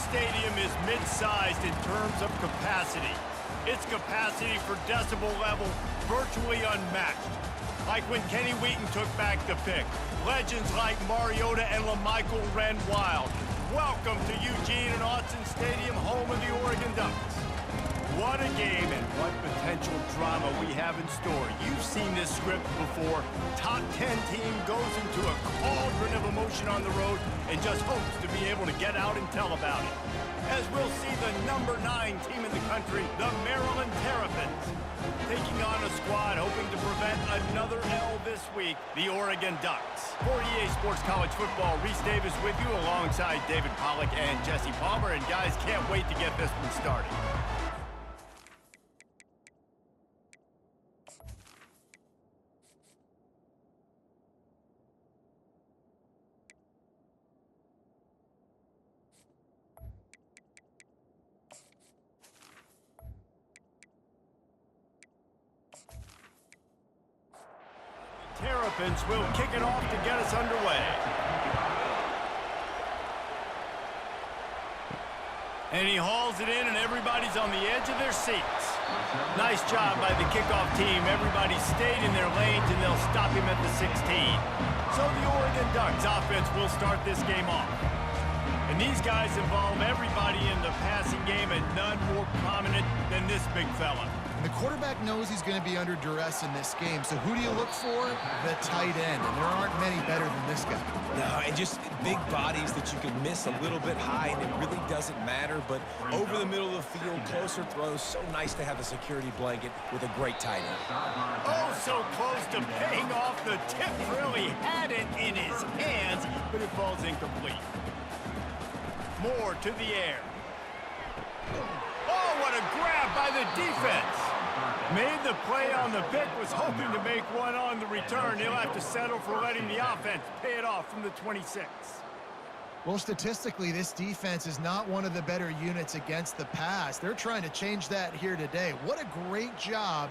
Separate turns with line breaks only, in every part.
stadium is mid-sized in terms of capacity. Its capacity for decibel level virtually unmatched. Like when Kenny Wheaton took back the pick. Legends like Mariota and LaMichael ran wild. Welcome to Eugene and Autzen Stadium, home of the Oregon Ducks. What a game and what potential drama we have in store. You've seen this script before. Top 10 team goes into a cauldron of emotion on the road and just hopes to be able to get out and tell about it. As we'll see the number 9 team in the country, the Maryland Terrapins, taking on a squad hoping to prevent another L this week, the Oregon Ducks. For EA Sports College Football, Reese Davis with you alongside David Pollack and Jesse Palmer. And guys, can't wait to get this one started. Terrapins will kick it off to get us underway. And he hauls it in, and everybody's on the edge of their seats. Nice job by the kickoff team. Everybody stayed in their lanes, and they'll stop him at the 16. So the Oregon Ducks offense will start this game off. And these guys involve everybody in the passing game, and none more prominent than this big fella.
And the quarterback knows he's going to be under duress in this game. So who do you look for? The tight end. And there aren't many better than this guy.
No, and just big bodies that you can miss a little bit high, and it really doesn't matter. But over the middle of the field, closer throws. So nice to have a security blanket with a great tight end.
Oh, so close to paying off. The tip really had it in his hands, but it falls incomplete. More to the air. Oh, what a grab by the defense. Made the play on the pick, was hoping to make one on the return. He'll have to settle for letting the offense pay it off from the 26.
Well, statistically, this defense is not one of the better units against the pass. They're trying to change that here today. What a great job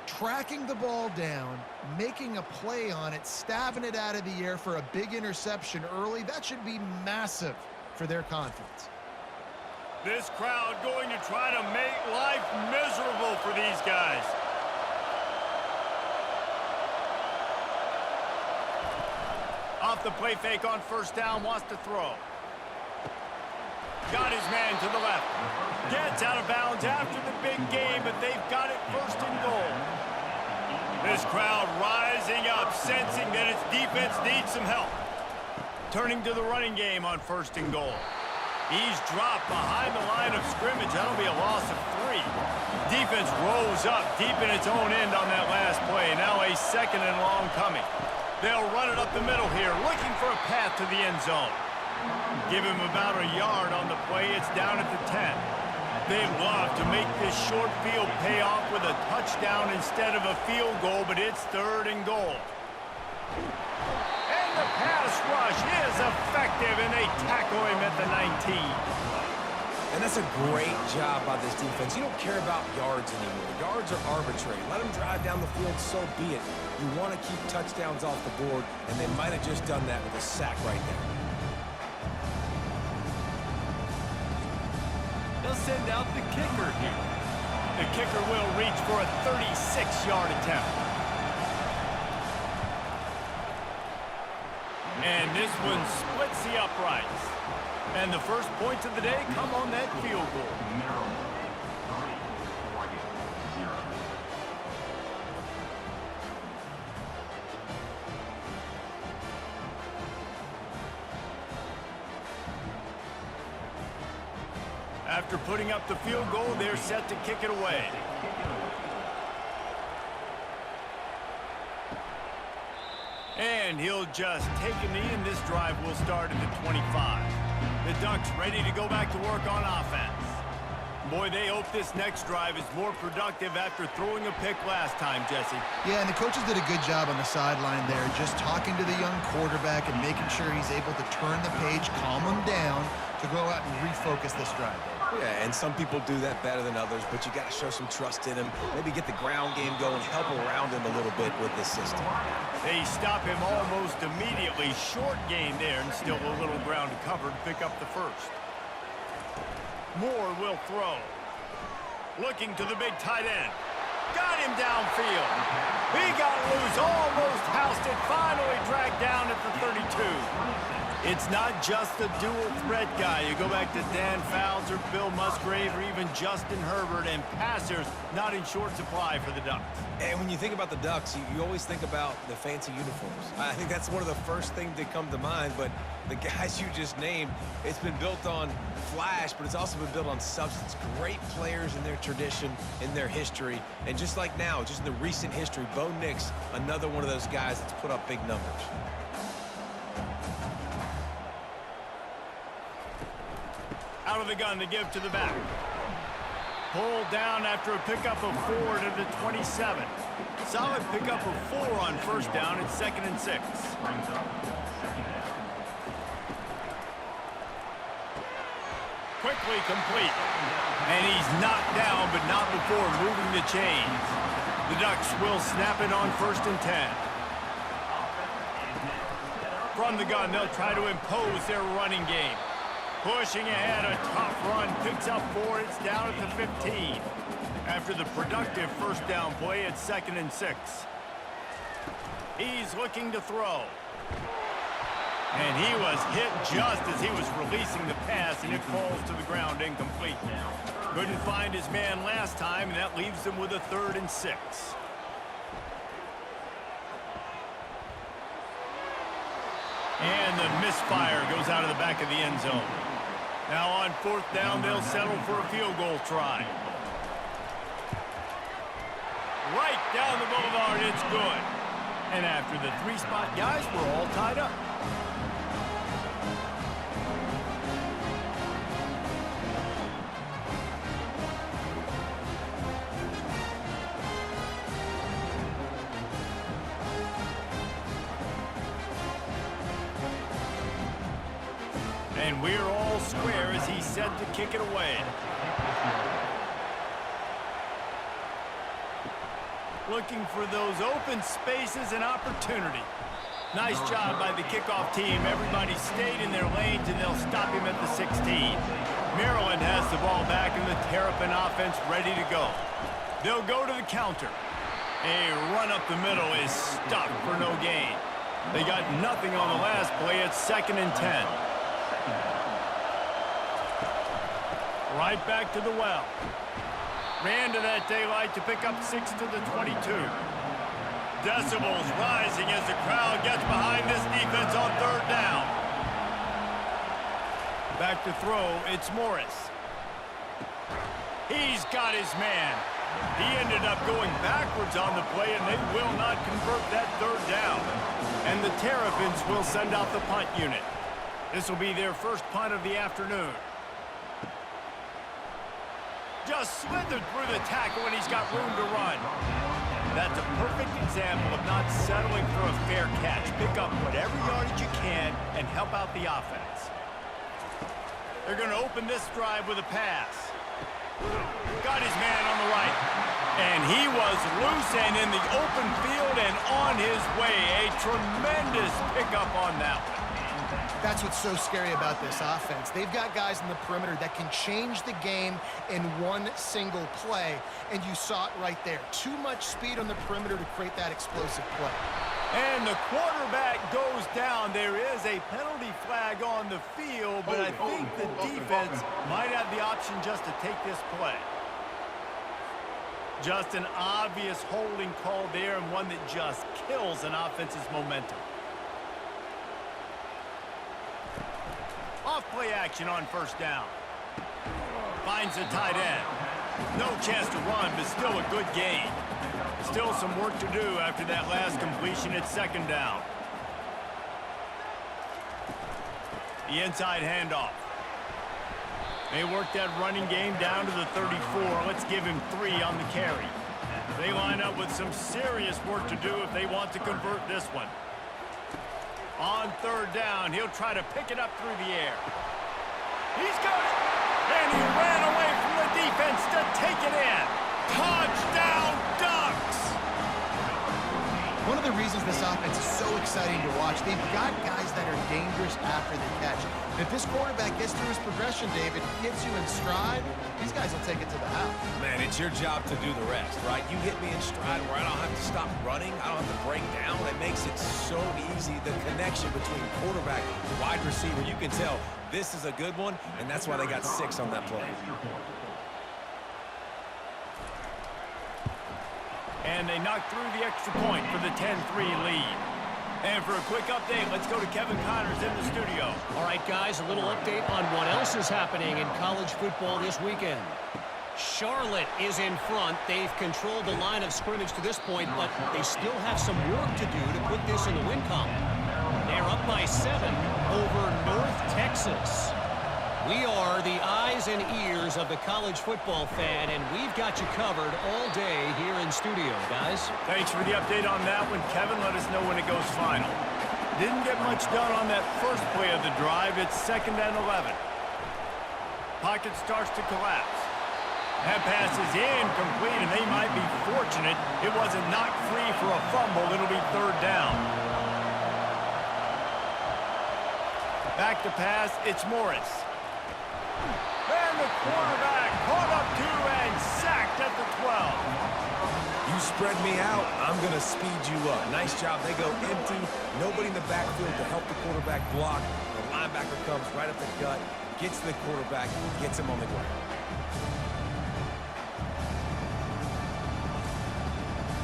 tracking the ball down, making a play on it, stabbing it out of the air for a big interception early. That should be massive for their confidence.
This crowd going to try to make life miserable for these guys. Off the play fake on first down, wants to throw. Got his man to the left. Gets out of bounds after the big game, but they've got it first and goal. This crowd rising up, sensing that its defense needs some help. Turning to the running game on first and goal. He's dropped behind the line of scrimmage. That'll be a loss of 3. Defense rose up deep in its own end on that last play. Now a second and long coming. They'll run it up the middle here, looking for a path to the end zone. Give him about a yard on the play. It's down at the 10. They'd love to make this short field pay off with a touchdown instead of a field goal, but it's third and goal. The pass rush is effective, and they tackle him at the 19.
And that's a great job by this defense. You don't care about yards anymore. Yards are arbitrary. Let them drive down the field, so be it. You want to keep touchdowns off the board, and they might have just done that with a sack right there.
They'll send out the kicker here. The kicker will reach for a 36-yard attempt. And this one splits the uprights. And the first points of the day come on that field goal.
Maryland 3, Oregon 0.
After putting up the field goal, they're set to kick it away. And he'll just take a knee, and this drive will start at the 25. The Ducks ready to go back to work on offense. Boy, they hope this next drive is more productive after throwing a pick last time, Jesse.
Yeah, and the coaches did a good job on the sideline there, just talking to the young quarterback and making sure he's able to turn the page, calm him down to go out and refocus this drive.
Yeah, and some people do that better than others, but you got to show some trust in him. Maybe get the ground game going, help around him a little bit with this system.
They stop him almost immediately. Short gain there, and still a little ground to cover to pick up the first. Moore will throw. Looking to the big tight end. Got him downfield. He got loose, almost housed it, finally dragged down at the 32. It's not just a dual threat guy. You go back to Dan Fouts or Bill Musgrave or even Justin Herbert, and passers not in short supply for the Ducks.
And when you think about the Ducks, you always think about the fancy uniforms. I think that's one of the first things that come to mind, but the guys you just named, it's been built on flash, but it's also been built on substance. Great players in their tradition, in their history, and just like now, just in the recent history, Bo Nix, another one of those guys that's put up big numbers.
Out of the gun to give to the back. Pulled down after a pickup of 4 to the 27. Solid pickup of 4 on first down. It's 2nd and 6.
Brings up second down.
Quickly complete. And he's knocked down, but not before moving the chains. The Ducks will snap it on 1st and 10. From the gun, they'll try to impose their running game. Pushing ahead, a tough run, picks up 4, it's down at the 15. After the productive first down play, it's 2nd and 6. He's looking to throw. And he was hit just as he was releasing the pass, and it falls to the ground incomplete. Couldn't find his man last time, and that leaves him with a 3rd and 6. And the misfire goes out of the back of the end zone. Now on 4th down, they'll settle for a field goal try. Right down the boulevard, it's good. And after the 3-spot guys, we're all tied up. And we're all square as he's set to kick it away. Looking for those open spaces and opportunity. Nice job by the kickoff team. Everybody stayed in their lanes, and they'll stop him at the 16. Maryland has the ball back, and the Terrapin offense ready to go. They'll go to the counter. A run up the middle is stopped for no gain. They got nothing on the last play. It's 2nd and 10. Right back to the well. Ran to that daylight to pick up 6 to the 22. Decibels rising as the crowd gets behind this defense on 3rd down. Back to throw, it's Morris. He's got his man. He ended up going backwards on the play, and they will not convert that 3rd down. And the Terrapins will send out the punt unit. This will be their first punt of the afternoon. Just slithered through the tackle, and he's got room to run. That's a perfect example of not settling for a fair catch. Pick up whatever yardage you can and help out the offense. They're going to open this drive with a pass. Got his man on the right. And he was loose and in the open field and on his way. A tremendous pickup on that one.
That's what's so scary about this offense. They've got guys in the perimeter that can change the game in one single play, and you saw it right there. Too much speed on the perimeter to create that explosive play.
And the quarterback goes down. There is a penalty flag on the field, but I think the defense might have the option just to take this play. Just an obvious holding call there, and one that just kills an offense's momentum. Off play action on 1st down. Finds the tight end. No chance to run, but still a good gain. Still some work to do after that last completion at 2nd down. The inside handoff. They work that running game down to the 34. Let's give him 3 on the carry. They line up with some serious work to do if they want to convert this one. On 3rd down, he'll try to pick it up through the air. He's got it! And he ran away from the defense to take it in. Touchdown, Ducks!
one of the reasons this offense is so exciting to watch. They've got guys that are dangerous after the catch. And if this quarterback gets through his progression, David, gets you in stride, these guys will take it to the house.
Man, it's your job to do the rest, right? You hit me in stride where I don't have to stop running. I don't have to break down. It makes it so easy. The connection between quarterback and wide receiver, you can tell this is a good one, and that's why they got 6 on that play.
And they knock through the extra point for the 10-3 lead. And for a quick update, let's go to Kevin Connors in the studio.
All right, guys, a little update on what else is happening in college football this weekend. Charlotte is in front. They've controlled the line of scrimmage to this point, but they still have some work to do to put this in the win column. They're up by 7 over North Texas. We are the eyes and ears of the college football fan, and we've got you covered all day here in studio, guys.
Thanks for the update on that one, Kevin. Let us know when it goes final. Didn't get much done on that first play of the drive. It's 2nd and 11. Pocket starts to collapse. That pass is incomplete, and they might be fortunate it wasn't knocked free for a fumble. It'll be 3rd down. Back to pass, it's Morris. And the quarterback caught up to and sacked at the 12.
You spread me out, I'm going to speed you up. Nice job. They go empty. Nobody in the backfield to help the quarterback block. The linebacker comes right up the gut, gets to the quarterback, gets him on the ground.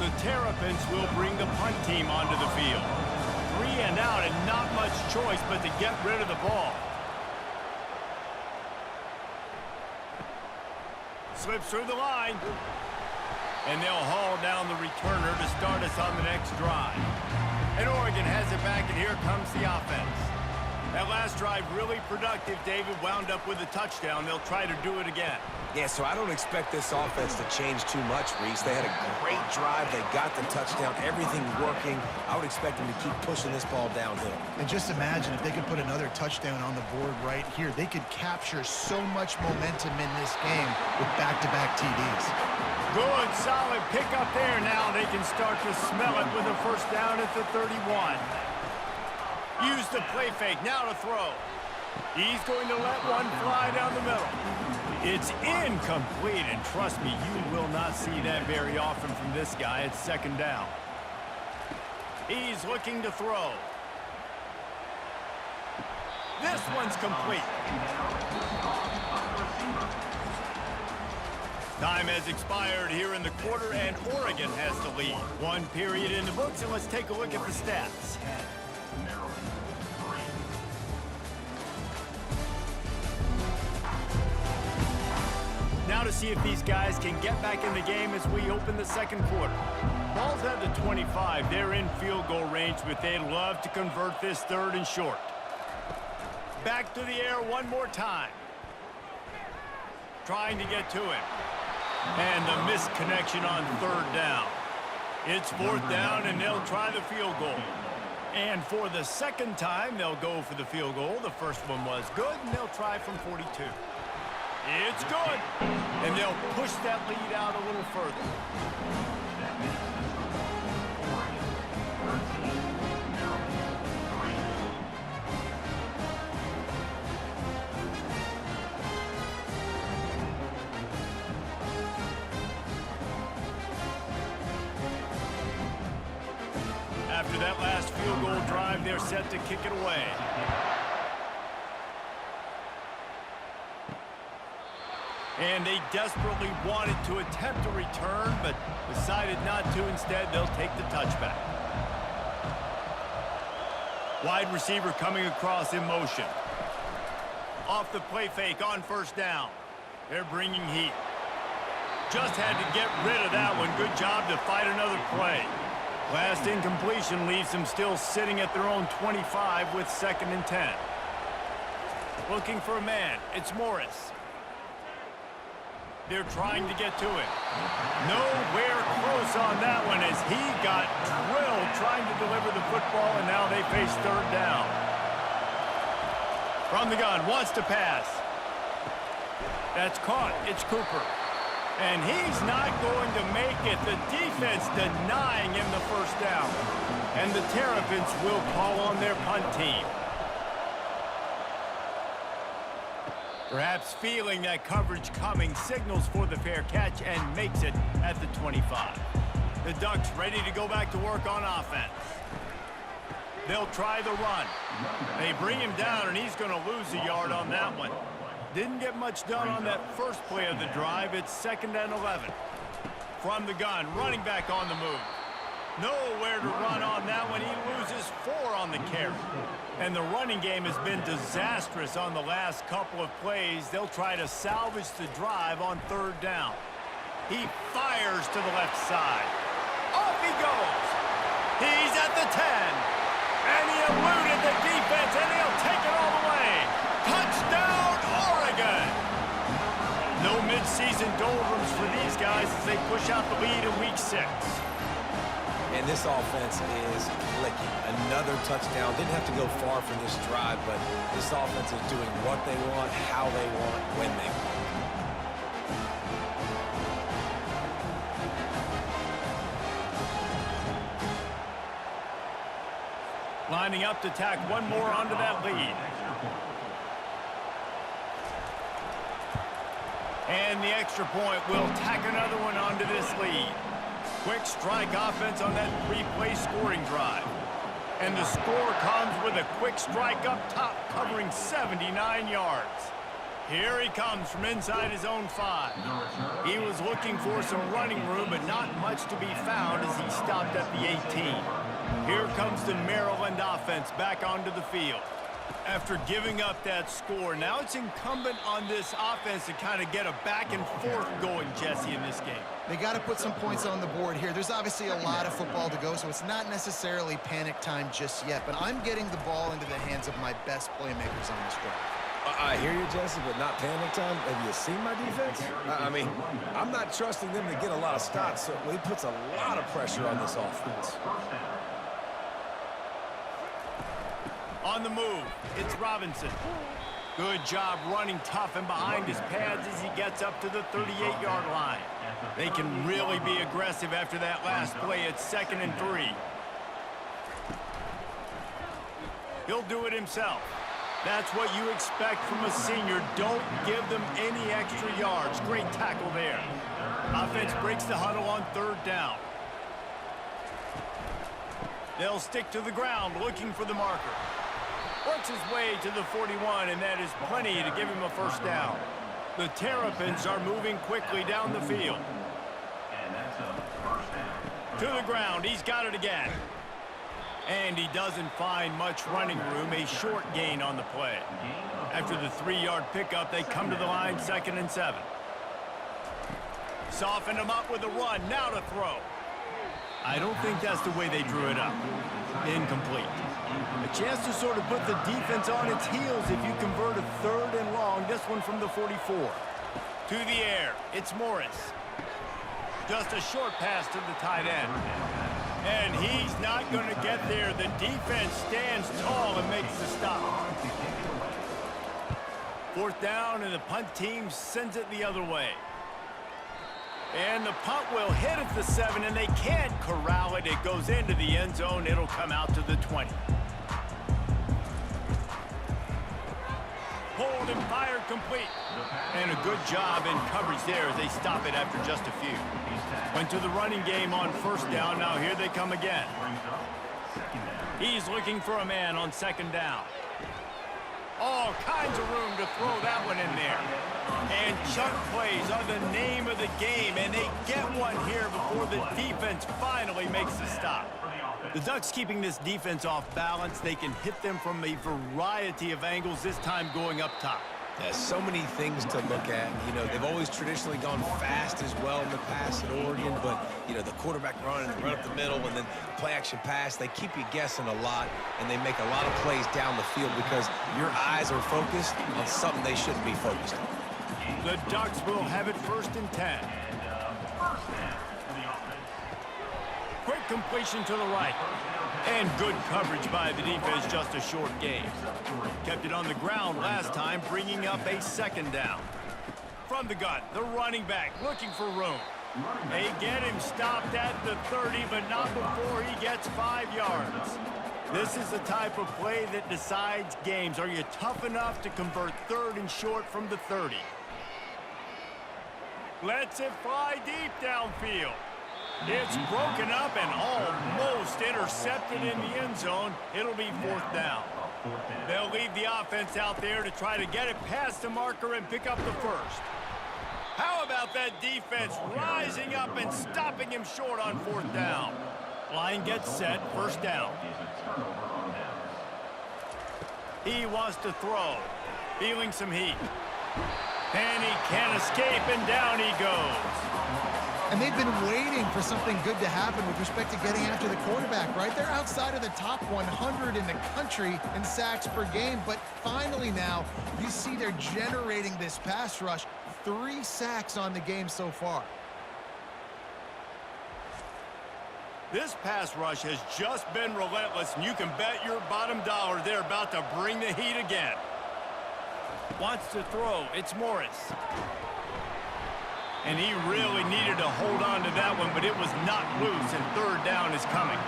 The Terrapins will bring the punt team onto the field. 3 and out and not much choice but to get rid of the ball. Slips through the line. And they'll haul down the returner to start us on the next drive. And Oregon has it back, and here comes the offense. That last drive really productive. David wound up with a touchdown. They'll try to do it again.
Yeah, so I don't expect this offense to change too much, Reese. They had a great drive. They got the touchdown. Everything working. I would expect them to keep pushing this ball downhill.
And just imagine if they could put another touchdown on the board right here. They could capture so much momentum in this game with back-to-back TDs.
Good, solid pickup there. Now they can start to smell it with a first down at the 31. Use the play fake. Now to throw. He's going to let one fly down the middle. It's incomplete, and trust me, you will not see that very often from this guy. It's 2nd down. He's looking to throw. This one's complete. Time has expired here in the quarter, and Oregon has the lead. 1 period in the books, and let's take a look at the stats. Now to see if these guys can get back in the game as we open the 2nd quarter. Ball's at the 25. They're in field goal range, but they'd love to convert this 3rd and short. Back to the air one more time. Trying to get to him. And the missed connection on 3rd down. It's 4th down, and they'll try the field goal. And for the 2nd time, they'll go for the field goal. The first one was good, and they'll try from 42. It's good. And they'll push that lead out a little further. After that last field goal drive, they're set to kick it away. And they desperately wanted to attempt a return, but decided not to. Instead, they'll take the touchback. Wide receiver coming across in motion. Off the play fake on 1st down. They're bringing heat. Just had to get rid of that one. Good job to fight another play. Last incompletion leaves them still sitting at their own 25 with 2nd and 10. Looking for a man. It's Morris. They're trying to get to him. Nowhere close on that one as he got drilled trying to deliver the football, and now they face 3rd down. From the gun, wants to pass. That's caught. It's Cooper. And he's not going to make it. The defense denying him the first down. And the Terrapins will call on their punt team. Perhaps feeling that coverage coming, signals for the fair catch and makes it at the 25. The Ducks ready to go back to work on offense. They'll try the run. They bring him down, and he's going to lose a yard on that one. Didn't get much done on that first play of the drive. It's 2nd and 11. From the gun, running back on the move. Nowhere to run on that one. He loses 4 on the carry. And the running game has been disastrous on the last couple of plays. They'll try to salvage the drive on 3rd down. He fires to the left side. Off he goes. He's at the 10. And he eluded the defense, and he'll take it all the way. Touchdown, Oregon! No midseason doldrums for these guys as they push out the lead in Week 6.
And this offense is clicking. Another touchdown. Didn't have to go far for this drive, but this offense is doing what they want, how they want, when they want.
Lining up to tack one more onto that lead. And the extra point will tack another one onto this lead. Quick strike offense on that 3-play scoring drive. And the score comes with a quick strike up top covering 79 yards. Here he comes from inside his own 5. He was looking for some running room, but not much to be found as he stopped at the 18. Here comes the Maryland offense back onto the field. After giving up that score, now it's incumbent on this offense to kind of get a back and forth going, Jesse, in this game.
They got to put some points on the board here. There's obviously a lot of football to go, so it's not necessarily panic time just yet, but I'm getting the ball into the hands of my best playmakers on this drive.
I hear you, Jesse, but not panic time. Have you seen my defense? I mean, I'm not trusting them to get a lot of stops, so he puts a lot of pressure on this offense.
On the move, it's Robinson. Good job running tough and behind his pads as he gets up to the 38-yard line. They can really be aggressive after that last play. It's 2nd and 3. He'll do it himself. That's what you expect from a senior. Don't give them any extra yards. Great tackle there. Offense breaks the huddle on 3rd down. They'll stick to the ground looking for the marker. Works his way to the 41, and that is plenty to give him a first down. The Terrapins are moving quickly down the field. To the ground, he's got it again. And he doesn't find much running room, a short gain on the play. After the 3-yard pickup, they come to the line, 2nd and 7. Soften him up with a run, now to throw. I don't think that's the way they drew it up. Incomplete. A chance to sort of put the defense on its heels if you convert a 3rd and long. This one from the 44. To the air, it's Morris. Just a short pass to the tight end. And he's not going to get there. The defense stands tall and makes the stop. 4th down, and the punt team sends it the other way. And the punt will hit at the 7, and they can't corral it. It goes into the end zone. It'll come out to the 20. Pulled and fired complete. And a good job in coverage there as they stop it after just a few. Went to the running game on 1st down. Now here they come again. He's looking for a man on 2nd down. All kinds of room to throw that one in there. And chunk plays are the name of the game, and they get one here before the defense finally makes the stop. The Ducks keeping this defense off balance. They can hit them from a variety of angles, this time going up top.
There's so many things to look at. You know, they've always traditionally gone fast as well in the past at Oregon, but, you know, the quarterback run and the run up the middle and then play action pass, they keep you guessing a lot, and they make a lot of plays down the field because your eyes are focused on something they shouldn't be focused on.
The Ducks will have it 1st and 10. Quick completion to the right. And good coverage by the defense, just a short gain. Kept it on the ground last time, bringing up a 2nd down. from the gun, the running back looking for room. They get him stopped at the 30, but not before he gets 5 yards. This is the type of play that decides games. Are you tough enough to convert 3rd and short from the 30? Lets it fly deep downfield. It's broken up and almost intercepted in the end zone. It'll be 4th down. They'll leave the offense out there to try to get it past the marker and pick up the first. How about that defense rising up and stopping him short on 4th down? Line gets set, 1st down. He wants to throw, feeling some heat. And he can't escape, and down he goes.
And they've been waiting for something good to happen with respect to getting after the quarterback, right? They're outside of the top 100 in the country in sacks per game, but finally now you see they're generating this pass rush. 3 sacks on the game so far.
This pass rush has just been relentless, and you can bet your bottom dollar they're about to bring the heat again. Wants to throw. It's Morris. And he really needed to hold on to that one, but it was not loose, and 3rd down is coming.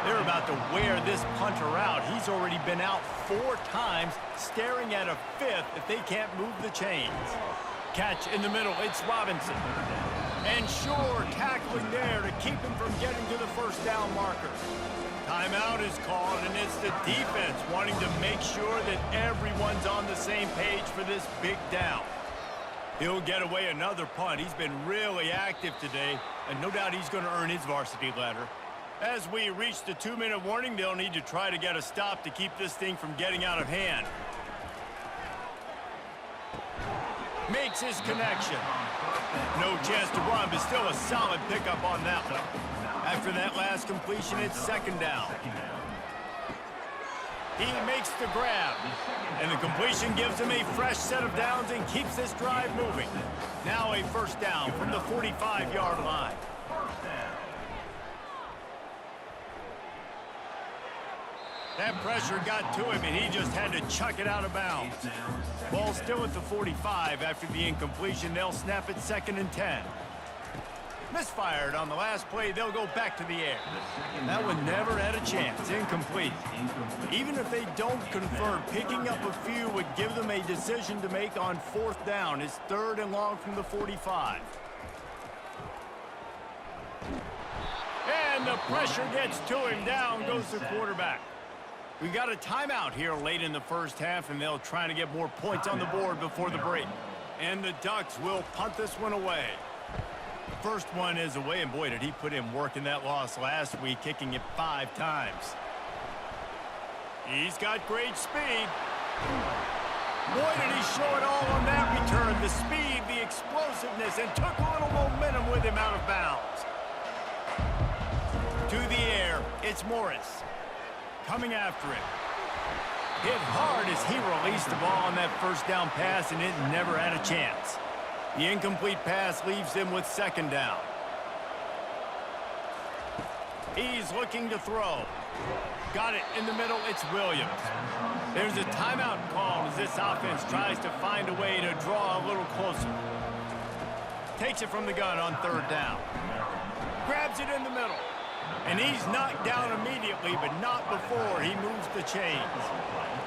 They're about to wear this punter out. He's already been out 4 times, staring at a 5th if they can't move the chains. Catch in the middle. It's Robinson. And Shore tackling there to keep him from getting to the 1st down marker. Timeout is called, and it's the defense wanting to make sure that everyone's on the same page for this big down. He'll get away another punt. He's been really active today, and no doubt he's going to earn his varsity letter. As we reach the 2-minute warning, they'll need to try to get a stop to keep this thing from getting out of hand. Makes his connection. No chance to run, but still a solid pickup on that one. After that last completion, it's 2nd down. He makes the grab, and the completion gives him a fresh set of downs and keeps this drive moving. Now a 1st down from the 45-yard line. That pressure got to him, and he just had to chuck it out of bounds. Ball still at the 45 after the incompletion. They'll snap it 2nd and 10. Misfired on the last play. They'll go back to the air. That one never had a chance. Incomplete. Even if they don't convert, picking up a few would give them a decision to make on 4th down. It's 3rd and long from the 45. And the pressure gets to him. Down goes the quarterback. We got a timeout here late in the 1st half, and they'll try to get more points on the board before the break. And the Ducks will punt this one away. First one is away, and boy, did he put in work in that loss last week, kicking it 5 times. He's got great speed. Boy, did he show it all on that return. The speed, the explosiveness, and took a little momentum with him out of bounds. To the air, it's Morris. Coming after it. Hit hard as he released the ball on that 1st down pass, and it never had a chance. The incomplete pass leaves him with 2nd down. He's looking to throw. Got it in the middle. It's Williams. There's a timeout called as this offense tries to find a way to draw a little closer. Takes it from the gun on 3rd down. Grabs it in the middle. And he's knocked down immediately, but not before he moves the chains.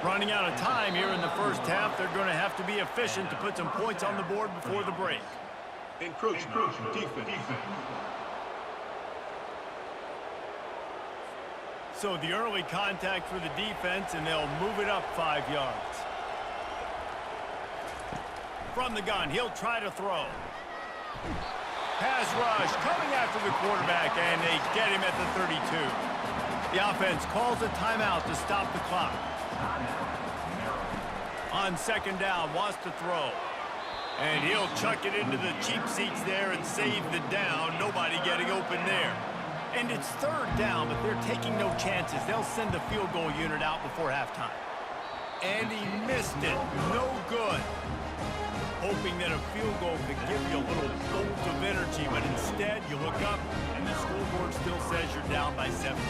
Running out of time here in the 1st half, they're going to have to be efficient to put some points on the board before the break.
Encroachment, defense.
So the early contact for the defense, and they'll move it up 5 yards. From the gun, he'll try to throw. Pass rush coming after the quarterback, and they get him at the 32. The offense calls a timeout to stop the clock. On 2nd down, wants to throw. And he'll chuck it into the cheap seats there and save the down. Nobody getting open there. And it's 3rd down, but they're taking no chances. They'll send the field goal unit out before halftime. And he missed it. No good. Hoping that a field goal could give you a little bolt of energy, but instead you look up and the scoreboard still says you're down by 17.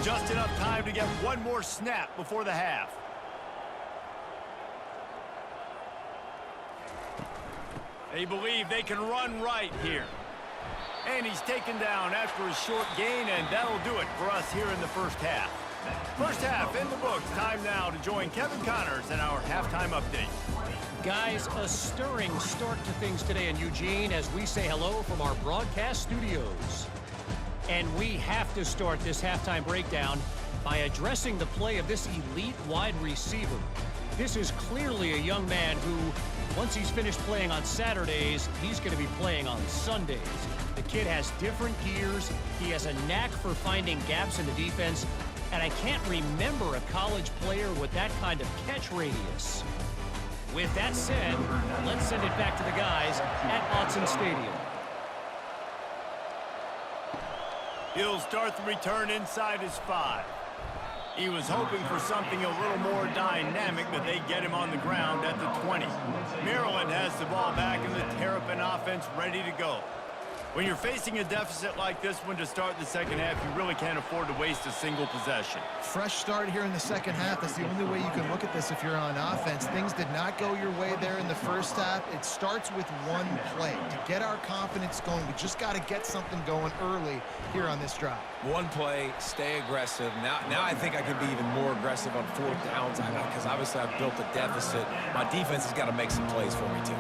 Just enough time to get one more snap before the half. They believe they can run right here. And he's taken down after a short gain, and that'll do it for us here in the first half. First half in the books. Time now to join Kevin Connors in our halftime update.
Guys, a stirring start to things today in Eugene as we say hello from our broadcast studios. And we have to start this halftime breakdown by addressing the play of this elite wide receiver. This is clearly a young man who, once he's finished playing on Saturdays, he's going to be playing on Sundays. The kid has different gears. He has a knack for finding gaps in the defense. And I can't remember a college player with that kind of catch radius. With that said, let's send it back to the guys at Autzen Stadium.
He'll start the return inside his 5. He was hoping for something a little more dynamic, but they get him on the ground at the 20. Maryland has the ball back and the Terrapin offense ready to go. When you're facing a deficit like this one to start the second half, you really can't afford to waste a single possession.
Fresh start here in the second half. That's the only way you can look at this if you're on offense. Things did not go your way there in the first half. It starts with one play. To get our confidence going, we just got to get something going early here on this drive.
One play, stay aggressive. Now I think I can be even more aggressive on fourth downs because obviously I've built a deficit. My defense has got to make some plays for me too.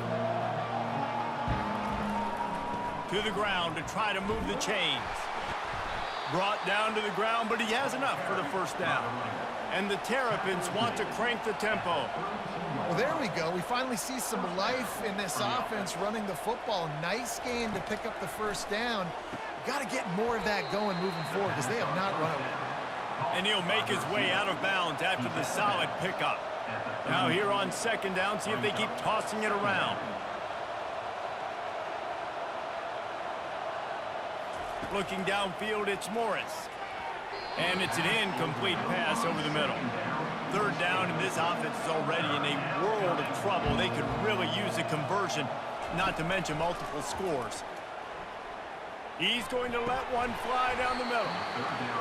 To the ground to try to move the chains. Brought down to the ground, but he has enough for the first down. And the Terrapins want to crank the tempo.
Well, there we go. We finally see some life in this offense running the football. Nice game to pick up the first down. Got to get more of that going moving forward because they have not run it.
And he'll make his way out of bounds after the solid pickup. Now here on second down, see if they keep tossing it around. Looking downfield, it's Morris. And it's an incomplete pass over the middle. Third down, and this offense is already in a world of trouble. They could really use a conversion, not to mention multiple scores. He's going to let one fly down the middle.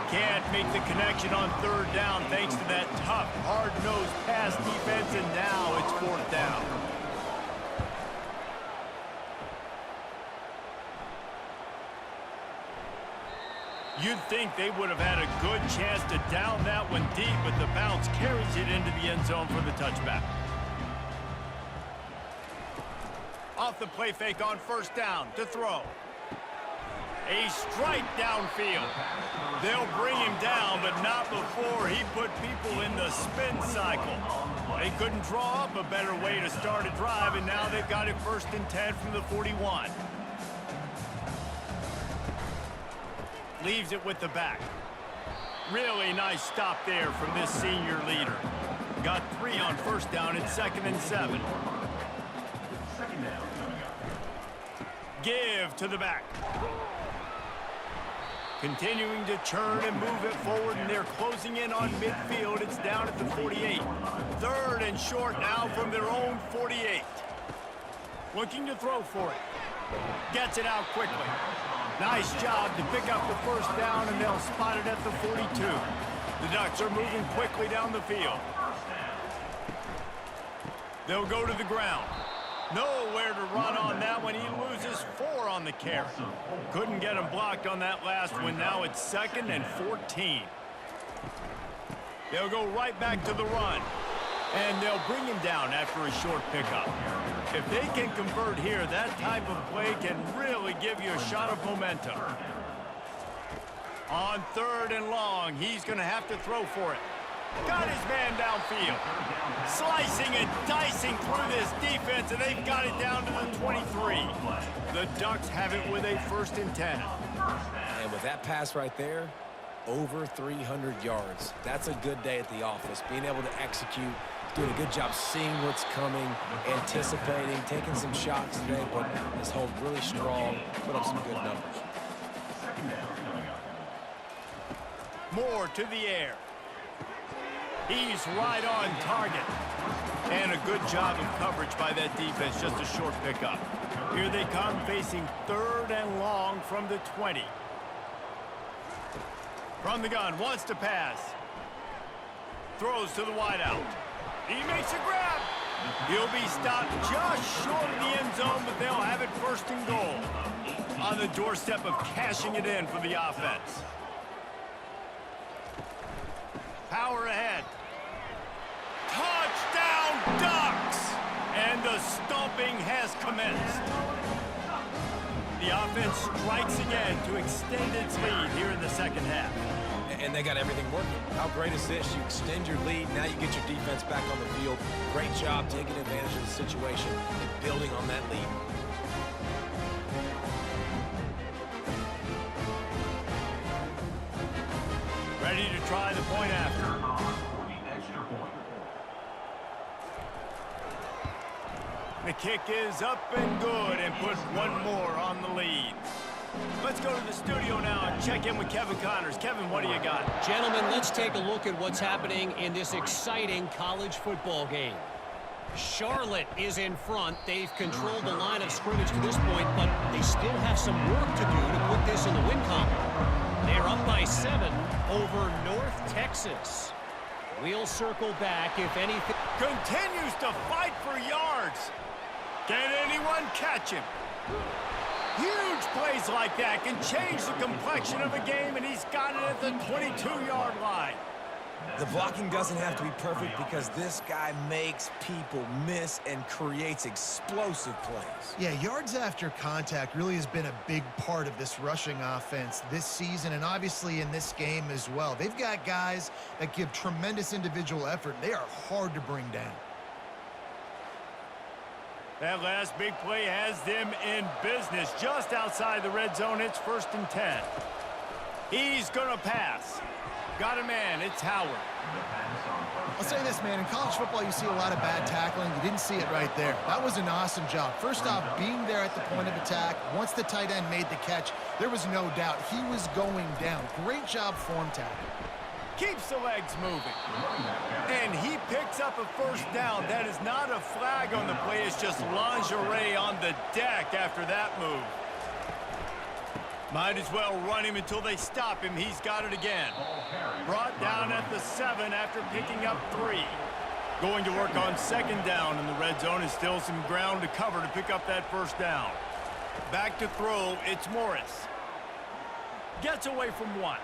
Can't make the connection on third down thanks to that tough, hard-nosed pass defense, and now it's fourth down. You'd think they would have had a good chance to down that one deep, but the bounce carries it into the end zone for the touchback. Off the play fake on first down to throw. A strike downfield. They'll bring him down, but not before he put people in the spin cycle. They couldn't draw up a better way to start a drive, and now they've got it 1st and 10 from the 41. Leaves it with the back. Really nice stop there from this senior leader. Got 3 on first down and 2nd and 7. Give to the back. Continuing to churn and move it forward, and they're closing in on midfield. It's down at the 48. 3rd and short now from their own 48. Looking to throw for it. Gets it out quickly. Nice job to pick up the first down, and they'll spot it at the 42. The Ducks are moving quickly down the field. They'll go to the ground. Nowhere to run on that one. He loses 4 on the carry. Couldn't get him blocked on that last one. Now it's 2nd and 14. They'll go right back to the run. And they'll bring him down after a short pickup. If they can convert here, that type of play can really give you a shot of momentum. On 3rd and long, he's going to have to throw for it. Got his man downfield. Slicing and dicing through this defense, and they've got it down to the 23. The Ducks have it with a 1st and 10.
And with that pass right there, over 300 yards. That's a good day at the office. Being able to execute, doing a good job seeing what's coming, anticipating, taking some shots today, but this hold really strong, put up some good numbers.
Moore to the air. He's right on target. And a good job of coverage by that defense, just a short pickup. Here they come facing 3rd and long from the 20. From the gun, wants to pass. Throws to the wideout. He makes a grab. He'll be stopped just short of the end zone, but they'll have it first and goal. On the doorstep of cashing it in for the offense. Power ahead. Touchdown Ducks! And the stomping has commenced. The offense strikes again to extend its lead here in the second half.
And they got everything working. How great is this? You extend your lead, now you get your defense back on the field. Great job taking advantage of the situation and building on that lead.
Ready to try the point after.
For the extra point.
The kick is up and good and puts one more on the lead. Let's go to the studio now and check in with Kevin Connors. Kevin, what do you got?
Gentlemen, let's take a look at what's happening in this exciting college football game. Charlotte is in front. They've controlled the line of scrimmage to this point, but they still have some work to do to put this in the win column. They're up by 7 over North Texas. We'll circle back if anything.
Continues to fight for yards. Can anyone catch him? Huge plays like that can change the complexion of a game, and he's got it at the 22-yard line.
The blocking doesn't have to be perfect because this guy makes people miss and creates explosive plays.
Yeah, yards after contact really has been a big part of this rushing offense this season and obviously in this game as well. They've got guys that give tremendous individual effort. They are hard to bring down.
That last big play has them in business just outside the red zone. It's 1st and 10. He's going to pass. Got a man. It's Howard.
I'll say this, man. In college football, you see a lot of bad tackling. You didn't see it right there. That was an awesome job. First off, being there at the point of attack. Once the tight end made the catch, there was no doubt he was going down. Great job form tackle.
Keeps the legs moving. And he picks up a first down. That is not a flag on the play. It's just lingerie on the deck after that move. Might as well run him until they stop him. He's got it again. Brought down at the 7 after picking up 3. Going to work on 2nd down in the red zone and still some ground to cover to pick up that first down. Back to throw. It's Morris. Gets away from 1.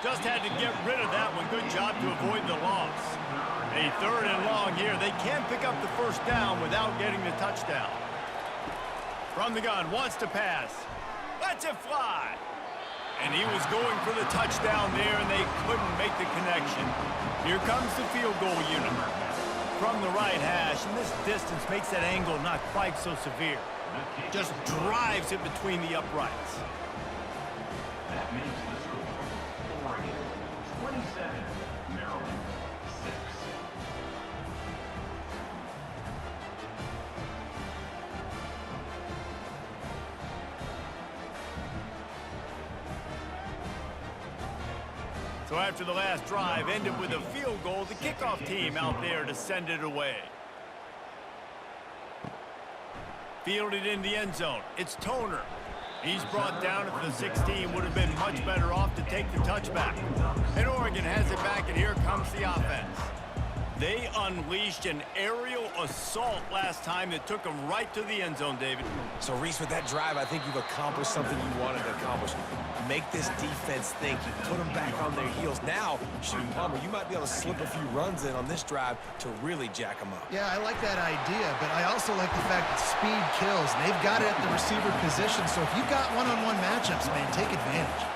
Just had to get rid of that one. Good job to avoid the loss. A 3rd and long here. They can pick up the first down without getting the touchdown. From the gun, wants to pass. Lets it fly. And he was going for the touchdown there, and they couldn't make the connection. Here comes the field goal unit. From the right hash, and this distance makes that angle not quite so severe. Just drives it between the uprights.
That makes the score Oregon 27, Maryland 6.
So after the last drive ended with a field goal, the kickoff team out there to send it away. Fielded in the end zone. It's Toner. He's brought down at the 16. Would have been much better off to take the touchback. And Oregon has it back, and here comes the offense. They unleashed an aerial assault last time that took them right to the end zone, David.
So, Reese, with that drive, I think you've accomplished something you wanted to accomplish. Make this defense think. You put them back on their heels. Now, shoot, Palmer, you might be able to slip a few runs in on this drive to really jack them up.
Yeah, I like that idea, but I also like the fact that speed kills. And they've got it at the receiver position, so if you've got one-on-one matchups, man, take advantage.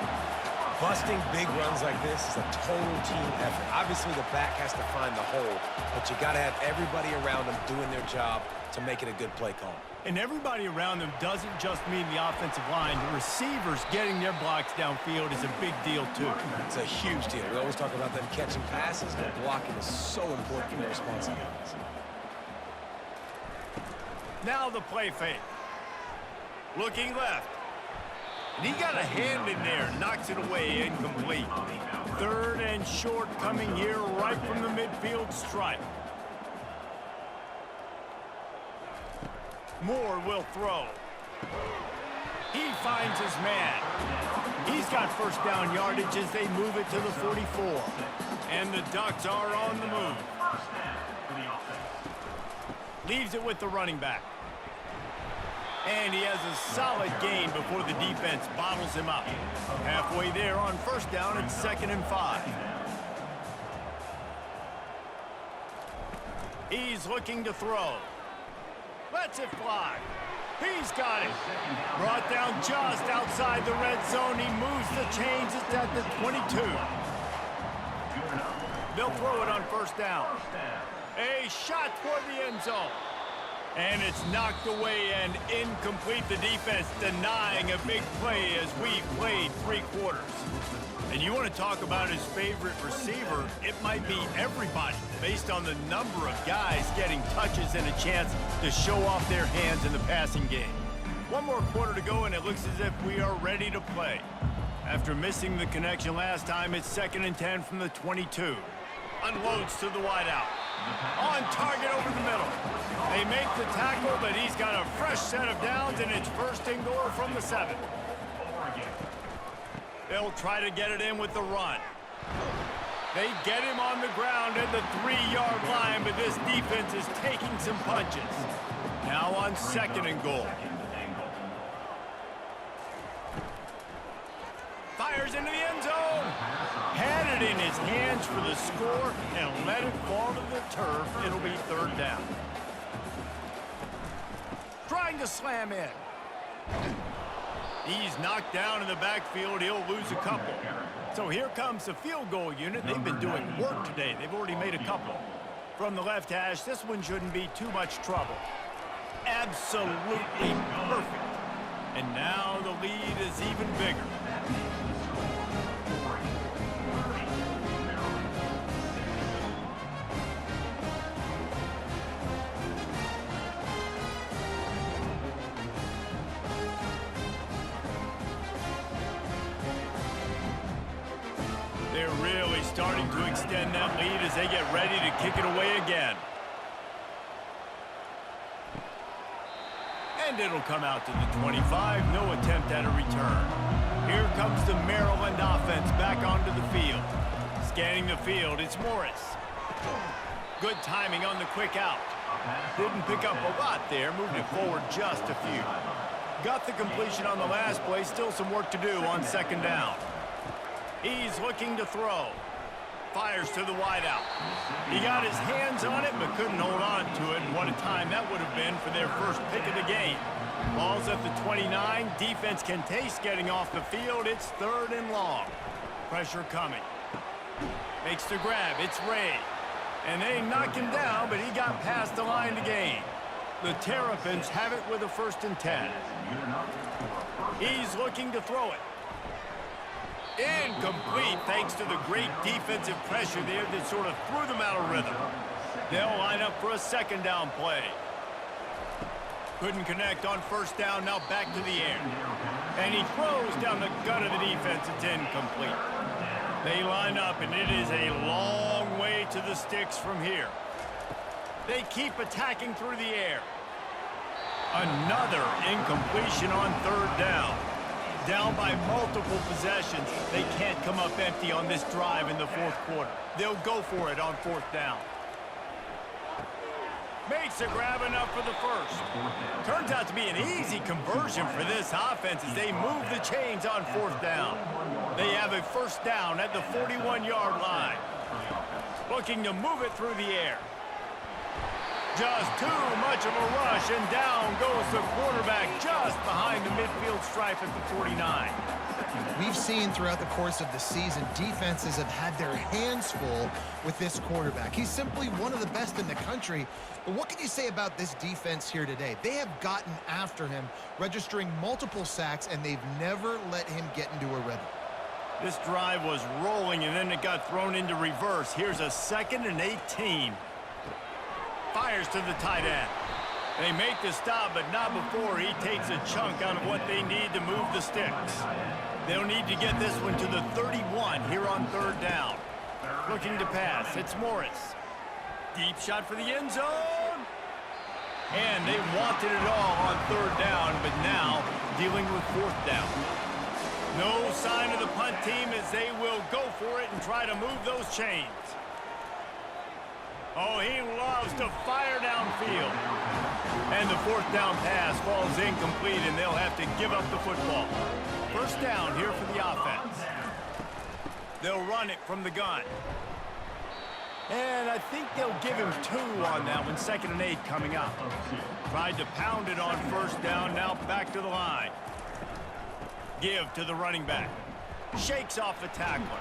Busting big runs like this is a total team effort. Obviously, the back has to find the hole, but you got to have everybody around them doing their job to make it a good play call.
And everybody around them doesn't just mean the offensive line. The receivers getting their blocks downfield is a big deal, too.
It's a huge deal. We always talk about them catching passes, but blocking is so important for their responsibilities.
Now the play fake. Looking left. And he got a hand in there, knocks it away, incomplete. 3rd and short coming here right from the midfield stripe. Moore will throw. He finds his man. He's got first down yardage as they move it to the 44. And the Ducks are on the move. Leaves it with the running back. And he has a solid gain before the defense bottles him up. Halfway there on first down, it's 2nd and 5. He's looking to throw. Lets it fly. He's got it. Brought down just outside the red zone. He moves the chains. It's at the 22. They'll throw it on first down. A shot toward the end zone. And it's knocked away and incomplete. The defense denying a big play as we've played 3 quarters. And you want to talk about his favorite receiver, it might be everybody based on the number of guys getting touches and a chance to show off their hands in the passing game. 1 more quarter to go, and it looks as if we are ready to play. After missing the connection last time, it's 2nd and 10 from the 22. Unloads to the wideout. On target over the middle. They make the tackle, but he's got a fresh set of downs, and it's 1st and goal from the 7. They'll try to get it in with the run. They get him on the ground at the 3-yard line, but this defense is taking some punches. Now on 2nd and goal. Fires into the end zone. Had it in his hands for the score and let it fall to the turf. It'll be 3rd down. Trying to slam in. He's knocked down in the backfield. He'll lose a couple. So here comes the field goal unit. They've been doing work today. They've already made a couple. From the left hash, this one shouldn't be too much trouble. Absolutely perfect. And now the lead is even bigger. They're really starting to extend that lead as they get ready to kick it away again. And it'll come out to the 25. No attempt at a return. Here comes the Maryland offense back onto the field. Scanning the field, it's Morris. Good timing on the quick out. Didn't pick up a lot there, moved it forward just a few. Got the completion on the last play, still some work to do on 2nd down. He's looking to throw. Fires to the wideout. He got his hands on it, but couldn't hold on to it. And what a time that would have been for their first pick of the game. Ball's at the 29. Defense can taste getting off the field. It's 3rd and long. Pressure coming. Makes the grab. It's Ray. And they knock him down, but he got past the line to gain. The Terrapins have it with a 1st and 10. He's looking to throw it. Incomplete thanks to the great defensive pressure there that sort of threw them out of rhythm. They'll line up for a 2nd down play. Couldn't connect on 1st down, now back to the air. And he throws down the gut of the defense. It's incomplete. They line up, and it is a long way to the sticks from here. They keep attacking through the air. Another incompletion on 3rd down. Down by multiple possessions. They can't come up empty on this drive in the 4th quarter. They'll go for it on 4th down. Makes a grab enough for the 1st. Turns out to be an easy conversion for this offense as they move the chains on 4th down. They have a 1st down at the 41-yard line. Looking to move it through the air. Just too much of a rush, and down goes the quarterback just behind the midfield stripe at the 49.
We've seen throughout the course of the season, defenses have had their hands full with this quarterback. He's simply one of the best in the country. But what can you say about this defense here today? They have gotten after him, registering multiple sacks, and they've never let him get into a rhythm.
This drive was rolling, and then it got thrown into reverse. Here's a 2nd and 18. Fires to the tight end. They make the stop, but not before he takes a chunk out of what they need to move the sticks. They'll need to get this one to the 31 here on 3rd down. Looking to pass. It's Morris. Deep shot for the end zone. And they wanted it all on 3rd down, but now dealing with 4th down. No sign of the punt team as they will go for it and try to move those chains. Oh, he loves to fire downfield. And the fourth down pass falls incomplete, and they'll have to give up the football. First down here for the offense. They'll run it from the gun. And I think they'll give him 2 on that one. 2nd and 8 coming up. Tried to pound it on first down. Now back to the line. Give to the running back. Shakes off the tackler.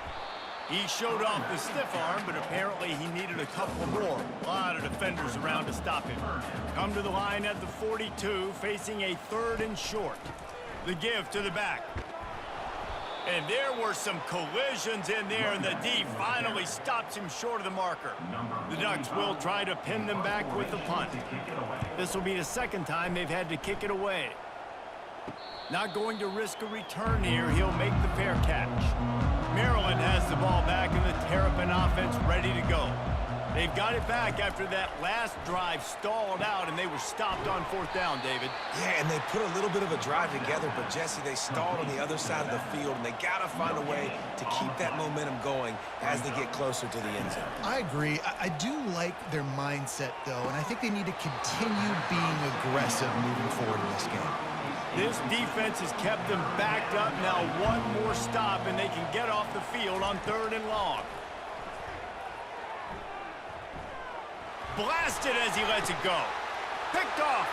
He showed off the stiff arm, but apparently he needed a couple more. A lot of defenders around to stop him. Come to the line at the 42, facing a 3rd and short. The give to the back. And there were some collisions in there, and the D finally stops him short of the marker. The Ducks will try to pin them back with the punt. This will be the 2nd time they've had to kick it away. Not going to risk a return here. He'll make the fair catch. Maryland has the ball back, and the Terrapin offense ready to go. They've got it back after that last drive stalled out, and they were stopped on 4th down, David.
Yeah, and they put a little bit of a drive together, but Jesse, they stalled on the other side of the field, and they got to find a way to keep that momentum going as they get closer to the end zone.
I agree. I do like their mindset, though, and I think they need to continue being aggressive moving forward in this game.
This defense has kept them backed up. Now one more stop, and they can get off the field on 3rd and long. Blasted as he lets it go. Picked off.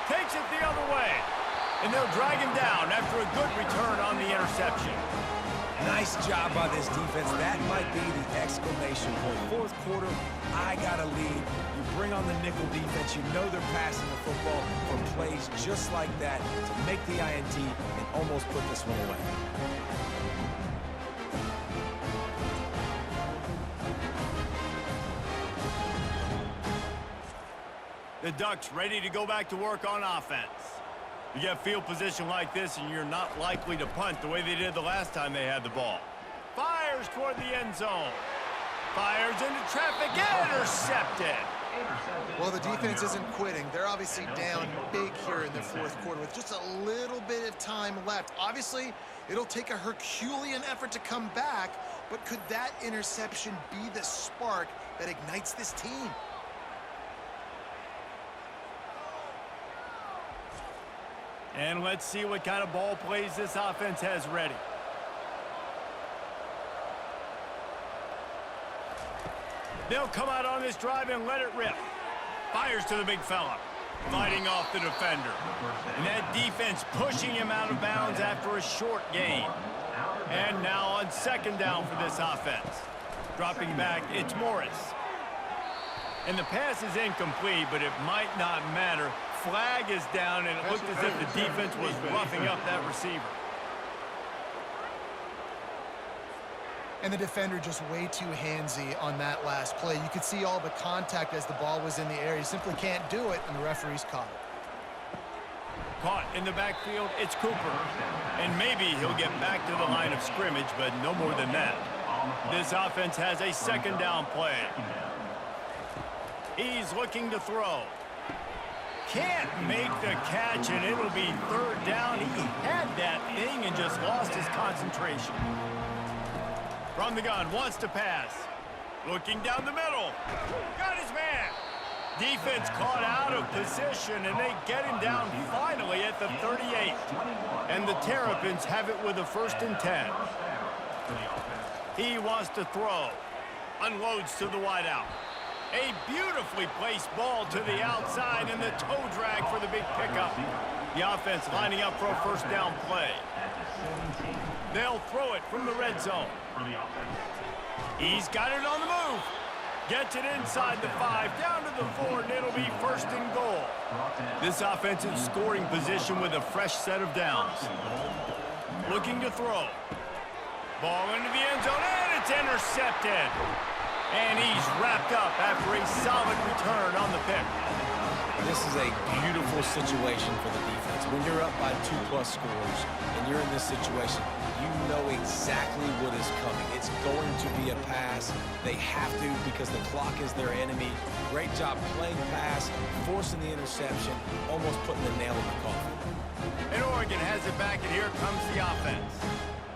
Takes it the other way. And they'll drag him down after a good return on the interception.
Nice job by this defense. That might be the exclamation point. 4th quarter, I got a lead. You bring on the nickel defense. You know they're passing the football for plays just like that to make the INT and almost put this one away.
The Ducks ready to go back to work on offense. You get field position like this, and you're not likely to punt the way they did the last time they had the ball. Fires toward the end zone. Fires into traffic. Intercepted.
Well, the defense isn't quitting. They're obviously down big here in the 4th quarter with just a little bit of time left. Obviously, it'll take a Herculean effort to come back, but could that interception be the spark that ignites this team?
And let's see what kind of ball plays this offense has ready. They'll come out on this drive and let it rip. Fires to the big fella. Fighting off the defender. And that defense pushing him out of bounds after a short gain. And now on 2nd down for this offense. Dropping back, it's Morris. And the pass is incomplete, but it might not matter. Flag is down, and it looked as if the defense was roughing up that receiver.
And the defender just way too handsy on that last play. You could see all the contact as the ball was in the air. He simply can't do it, and the referee's caught it.
Caught in the backfield, it's Cooper. And maybe he'll get back to the line of scrimmage, but no more than that. This offense has a 2nd down play. He's looking to throw. Can't make the catch, and it'll be 3rd down. He had that thing and just lost his concentration. From the gun, wants to pass. Looking down the middle. Got his man. Defense caught out of position, and they get him down finally at the 38. And the Terrapins have it with a 1st and 10. He wants to throw. Unloads to the wideout. A beautifully placed ball to the outside, and the toe drag for the big pickup. The offense lining up for a 1st down play. They'll throw it from the red zone. He's got it on the move. Gets it inside the 5, down to the 4, and it'll be 1st and goal. This offense in scoring position with a fresh set of downs. Looking to throw. Ball into the end zone, and it's intercepted. And he's wrapped up after a solid return on the pick.
This is a beautiful situation for the defense. When you're up by 2+ scores and you're in this situation, you know exactly what is coming. It's going to be a pass. They have to because the clock is their enemy. Great job playing pass, forcing the interception, almost putting the nail in the coffin.
And Oregon has has it back, and here comes the offense.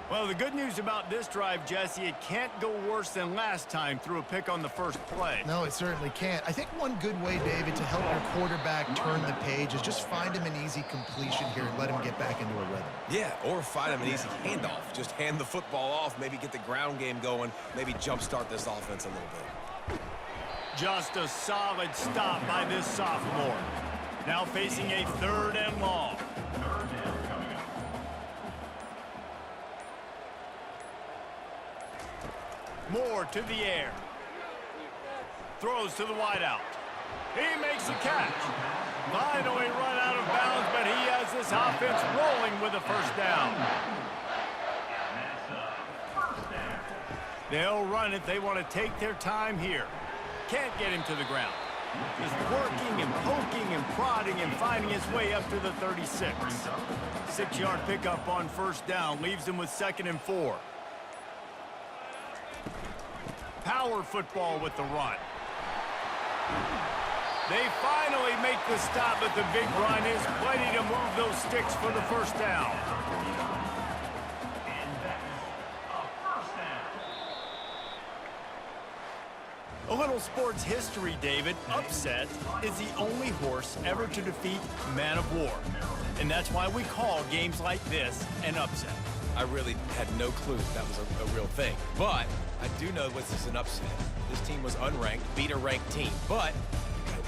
Well, the good news about this drive, Jesse, it can't go worse than last time through a pick on the first play.
No, it certainly can't. I think one good way, David, to help your quarterback turn the page is just find him an easy completion here and let him get back into a rhythm.
Yeah, or find him an easy handoff. Just hand the football off, maybe get the ground game going, maybe jumpstart this offense a little bit.
Just a solid stop by this sophomore. Now facing a 3rd and long. Moore to the air. Throws to the wideout. He makes the catch. Finally run out of bounds, but he has this offense rolling with a first down. They'll run it. They want to take their time here. Can't get him to the ground. Just working and poking and prodding and finding his way up to the 36. 6-yard pickup on first down. Leaves him with 2nd and 4. Power football with the run. They finally make the stop, but the big run is plenty to move those sticks for the first down. A little sports history, David. Upset is the only horse ever to defeat Man of War. And that's why we call games like this an upset.
I really had no clue that was a real thing. But I do know this is an upset. This team was unranked, beat a ranked team. But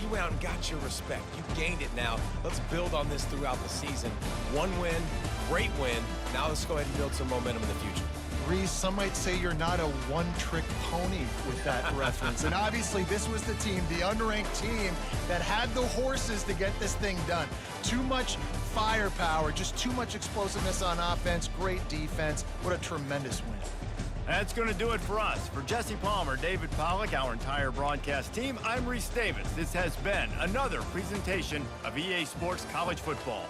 you went out and got your respect. You gained it now. Let's build on this throughout the season. One win, great win. Now let's go ahead and build some momentum in the future.
Reese, some might say you're not a one-trick pony with that reference. And obviously, this was the team, the unranked team, that had the horses to get this thing done. Too much firepower, just too much explosiveness on offense, great defense. What a tremendous win.
That's going to do it for us. For Jesse Palmer, David Pollack, our entire broadcast team, I'm Reese Davis. This has been another presentation of EA Sports College Football.